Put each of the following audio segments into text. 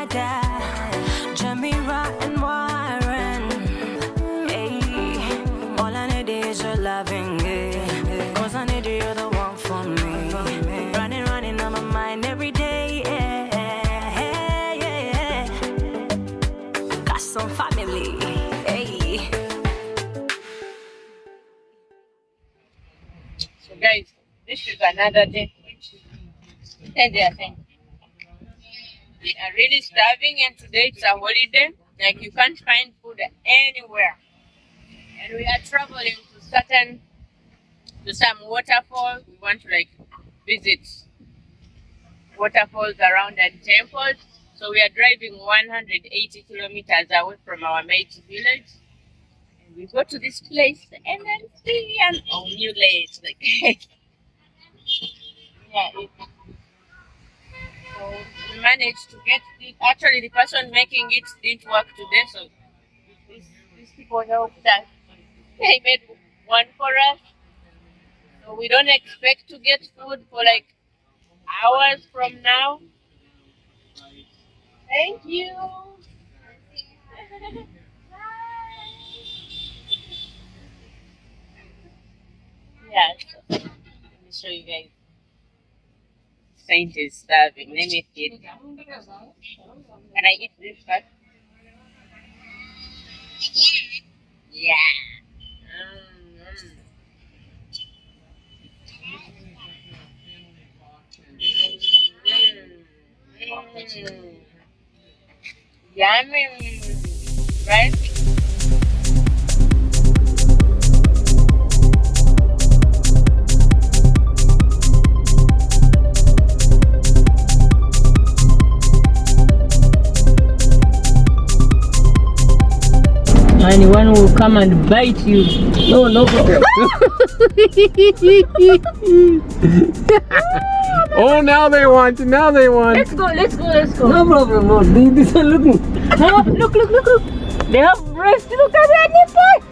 Bogatha, Jamila and Warren. Hey, all I need is your loving, yeah. 'Cause I need you're the one for me. Running on my mind every day, yeah. Got some family, hey. So guys, this is another day. And they are saying we are really starving, and today it's a holiday. Like you can't find food anywhere, and we are traveling to some waterfall. We want to like visit waterfalls around and temples. So we are driving 180 kilometers away from our mate village. And we go to this place and then see an omelette. Like yeah, so we managed to get it. Actually, the person making it didn't work today, so these people helped us. They made one for us. So we don't expect to get food for like hours from now. Thank you. Yeah, so let me show you guys. Saint is starving. Let me feed him. Can I eat this first? Yeah. Yummy. Right? Anyone will come and bite you. No problem. Oh, now they want. Let's go. No problem. No, this one looking. No, look. They have breasts. Look at their nipples.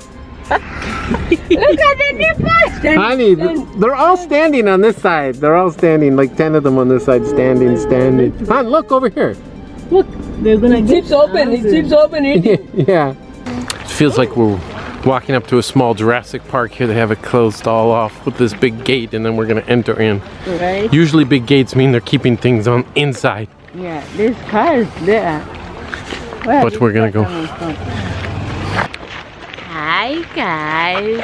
Look at their nipples. Honey, they're all standing on this side. They're all standing, like 10 of them on this side, standing. Hon, look over here. Look, they're gonna get open. It keeps open. Yeah. It feels like we're walking up to a small Jurassic Park here. They have it closed all off with this big gate, and then we're gonna enter in. Right. Usually big gates mean they're keeping things on inside. Yeah, there's cars there. But we're gonna go. Hi guys.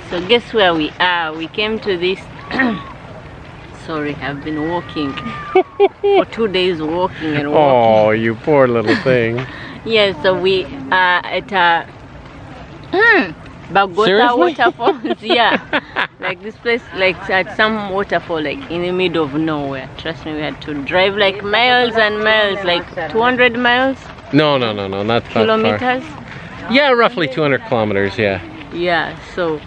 So guess where we are? We came to this. Sorry, I've been walking for 2 days, walking and walking. Oh, you poor little thing. Yeah, so we are at Bogatha Waterfalls. Yeah, like this place, like at some waterfall, like in the middle of nowhere. Trust me, we had to drive like miles and miles, like 200 miles. No, not that kilometers. far. Yeah, roughly 200 kilometers. Yeah. Yeah. So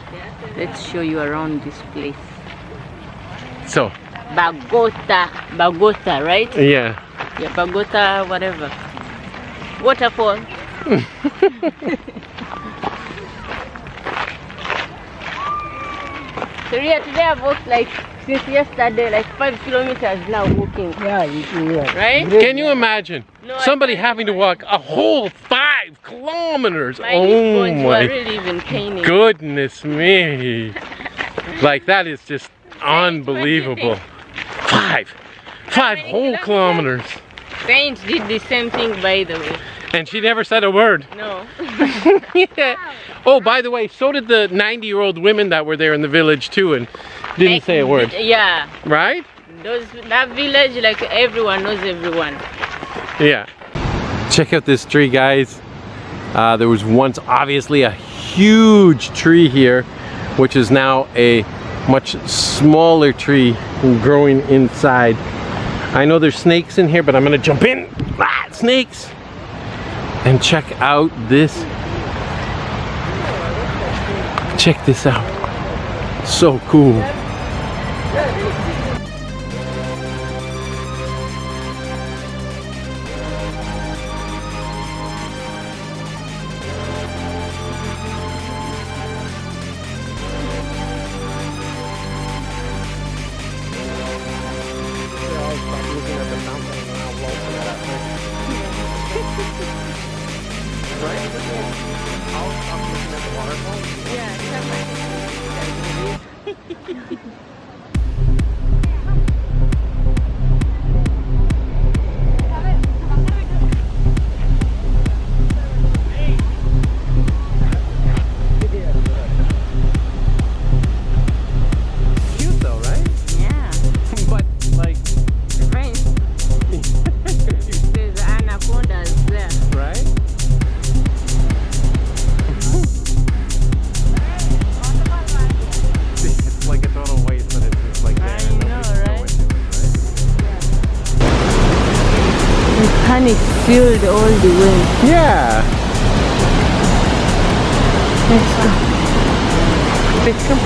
let's show you around this place. So. Bogatha, right? Yeah. Yeah, Bogatha, whatever. Waterfall. So yeah, today I've walked like since yesterday, like 5 kilometers now walking. Yeah, right? Can you imagine somebody I having to walk a whole 5 kilometers? My Oh bones my were really even paining. goodness me! Like that is just unbelievable. 5 whole kilometers. Saint did the same thing, by the way. And she never said a word. No. Yeah. Oh, by the way, so did the 90-year-old women that were there in the village too, and didn't say a word. Yeah. Right? That village, like everyone knows everyone. Yeah. Check out this tree, guys. There was once obviously a huge tree here, which is now a much smaller tree growing inside. I know there's snakes in here, but I'm gonna jump in. Ah, snakes! And check out this. Check this out. So cool. Cute though, right? Yeah. But like, Right. There's anacondas there. right? It's like a total waste, but it's just like there. I know, Nobody's right? going to it, The panic filled all the way. right? Yeah. Let's go. Let's go.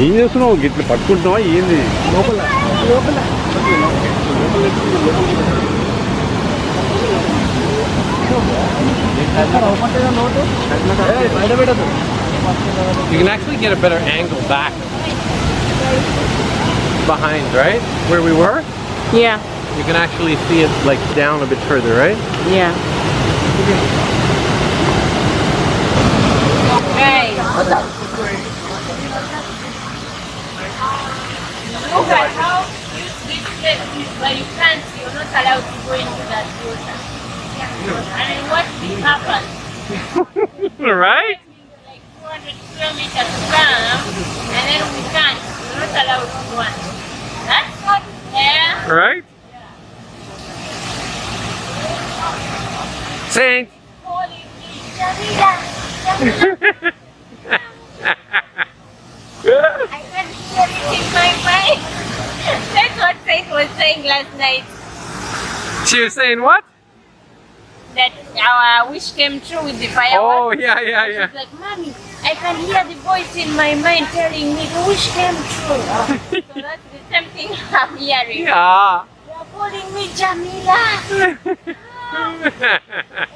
ఏం చేస్తున్నావు గిట్ల పట్టుకుంటున్నావా ఏంది లోపల You can actually get a better angle back behind, right? Where we were? Yeah. You can actually see it like down a bit further, right? Yeah. Guys, look at how this place is, but you can't, you're not allowed to go into that water. And then what will happen? Right? Like 200 kilometers to come, and then we can't. We're not allowed to go on. That's not fair. Right? Saint. Calling me, Jamila, Jamila. I can hear it in my mind. That's what Saint was saying last night. She was saying what? That our wish came true with the fireworks. Oh, yeah, yeah, yeah. She's like, Mommy, I can hear the voice in my mind telling me the wish came true. So that's the same thing I'm hearing. Yeah. You're calling me Jamila. And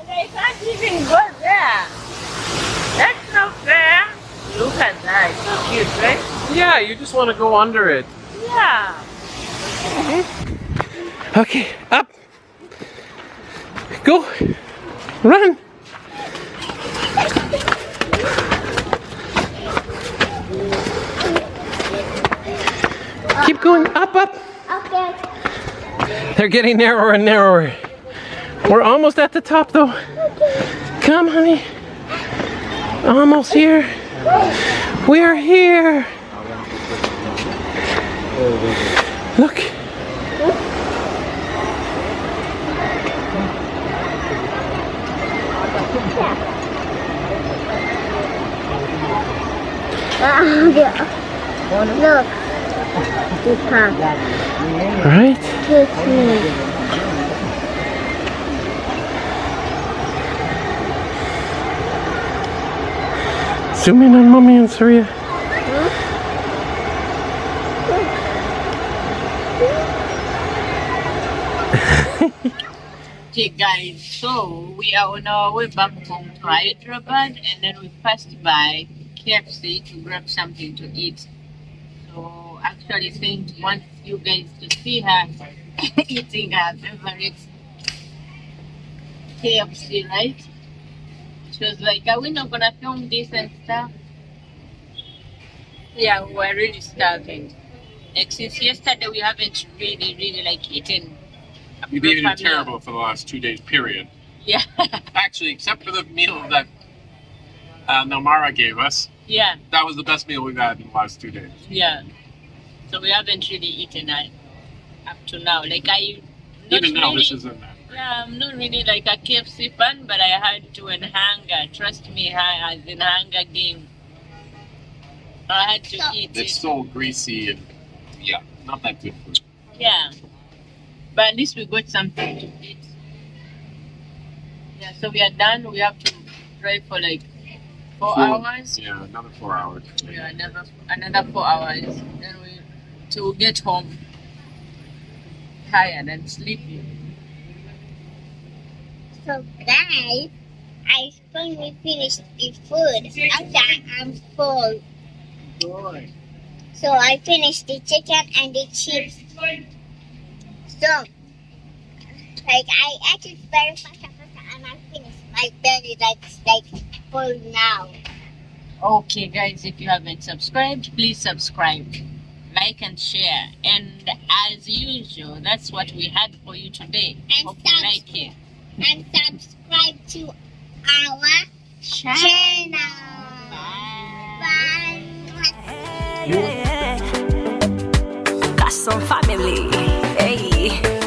I can't even go there. That's not fair. Look at that. So cute, right? Yeah, you just want to go under it. Yeah. Okay, up. Go. Run. Keep going. Up, up. Okay. They're getting narrower and narrower. We're almost at the top though. Come, honey. Almost here. We're here. Look. Look. The park. Right? Kiss me. Zoom in on Mommy and Surya. Okay guys, so we are on our way back home to Hyderabad, and then we passed by KFC to grab something to eat. So actually Saint wants you guys to see her eating her favorite KFC, right? She was like, are we not gonna film this and stuff? Yeah, we're really starving. Like since yesterday we haven't really like eaten. You've been eating proper meal. terrible for the last 2 days, period. Yeah. Actually, except for the meal that Namara gave us, Yeah. that was the best meal we've had in the last 2 days. Yeah. So we haven't really eaten up to now. Like Even now, this isn't that great. Yeah, I'm not really like a KFC fan, but I had to in hunger. Trust me, as in hunger game. I had to eat It's it. so greasy and, yeah, not that good food. Yeah. But at least we got something to eat. Yeah, so we are done. We have to drive for like 4 hours. Yeah, another 4 hours. Yeah, another 4 hours. Then to get home tired and sleepy. So guys, I finally finished the food. After I'm full. Good. So I finished the chicken and the chips. don't. Like I ate it very fast and I finished. My belly like full now. Okay, guys, if you haven't subscribed, please subscribe, like, and share. And as usual, that's what we had for you today. And Hope you like it. And subscribe to our channel. Bye. Got some family. Hey.